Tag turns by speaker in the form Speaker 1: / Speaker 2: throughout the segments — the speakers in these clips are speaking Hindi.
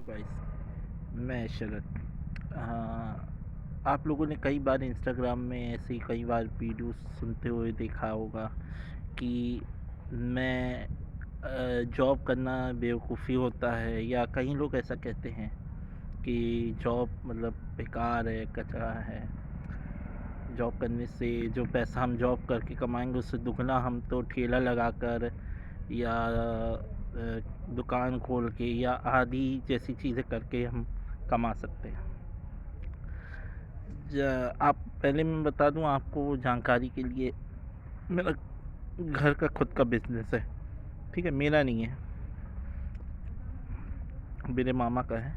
Speaker 1: गाइस, मैं शरद। आप लोगों ने कई बार इंस्टाग्राम में ऐसी कई बार वीडियोस सुनते हुए देखा होगा कि मैं जॉब करना बेवकूफ़ी होता है, या कई लोग ऐसा कहते हैं कि जॉब मतलब बेकार है, कचरा है। जॉब करने से जो पैसा हम जॉब करके कमाएंगे उससे दुगना हम तो ठेला लगाकर या दुकान खोल के या आदि जैसी चीज़ें करके हम कमा सकते हैं। आप पहले मैं बता दूं आपको जानकारी के लिए, मेरा घर का खुद का बिजनेस है। ठीक है, मेरा नहीं है, मेरे मामा का है।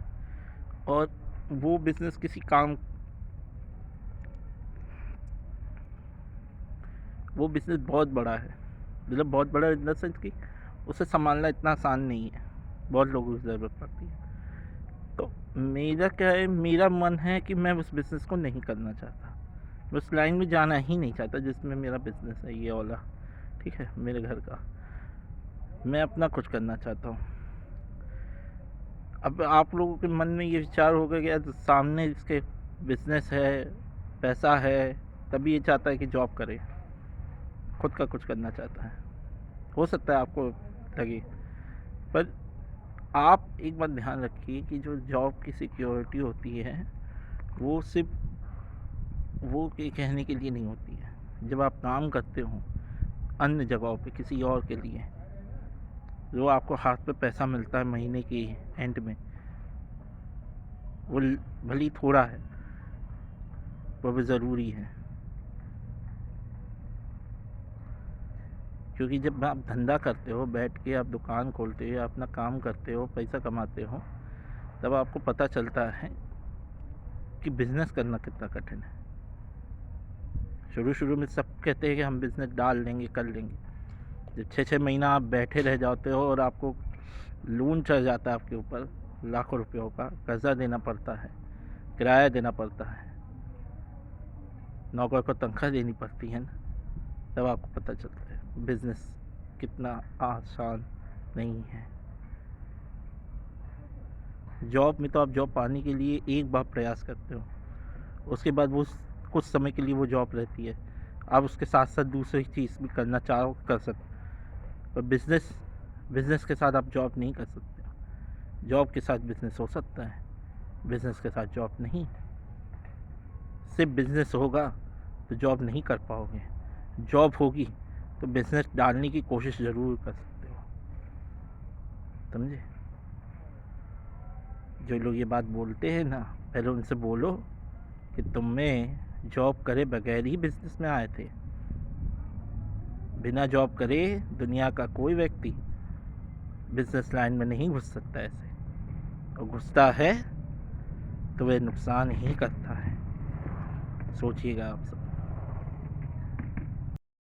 Speaker 1: और वो बिजनेस वो बिजनेस बहुत बड़ा है। मतलब बहुत बड़ा इन द सेंस कि उसे संभालना इतना आसान नहीं है, बहुत लोगों की ज़रूरत पड़ती है। तो मेरा क्या है, मेरा मन है कि मैं उस बिज़नेस को नहीं करना चाहता, मैं उस लाइन में जाना ही नहीं चाहता जिसमें मेरा बिज़नेस है ये वाला। ठीक है, मेरे घर का, मैं अपना कुछ करना चाहता हूँ। अब आप लोगों के मन में ये विचार होगा कि यार सामने इसके बिज़नेस है, पैसा है, तभी ये चाहता है कि जॉब करे, खुद का कुछ करना चाहता है। हो सकता है आपको लगे, पर आप एक बात ध्यान रखिए कि जो जॉब की सिक्योरिटी होती है वो सिर्फ वो के कहने के लिए नहीं होती है। जब आप काम करते हो अन्य जगहों पे किसी और के लिए, जो आपको हाथ पे पैसा मिलता है महीने के एंड में, वो भले ही थोड़ा है पर वो ज़रूरी है। क्योंकि जब आप धंधा करते हो, बैठ के आप दुकान खोलते हो, अपना काम करते हो, पैसा कमाते हो, तब आपको पता चलता है कि बिज़नेस करना कितना कठिन है। शुरू शुरू में सब कहते हैं कि हम बिज़नेस डाल लेंगे, कर लेंगे। जब 6-6 महीना आप बैठे रह जाते हो और आपको लोन चढ़ जाता है आपके ऊपर, लाखों रुपयों का कर्जा देना पड़ता है, किराया देना पड़ता है, नौकर को तनख्वाह देनी पड़ती है ना, तब आपको पता चलता है बिज़नेस कितना आसान नहीं है। जॉब में तो आप जॉब पाने के लिए एक बार प्रयास करते हो, उसके बाद वो कुछ समय के लिए वो जॉब रहती है, आप उसके साथ साथ दूसरी चीज़ भी करना चाहो कर सकते। पर बिज़नेस के साथ आप जॉब नहीं कर सकते। जॉब के साथ बिज़नेस हो सकता है, बिज़नेस के साथ जॉब नहीं। सिर्फ बिज़नेस होगा तो जॉब नहीं कर पाओगे, जॉब होगी तो बिज़नेस डालने की कोशिश ज़रूर कर सकते हो। समझे? जो लोग ये बात बोलते हैं ना, पहले उनसे बोलो कि तुम में जॉब करे बगैर ही बिज़नेस में आए थे। बिना जॉब करे दुनिया का कोई व्यक्ति बिज़नेस लाइन में नहीं घुस सकता ऐसे, और घुसता है तो वह नुकसान ही करता है। सोचिएगा आप सब।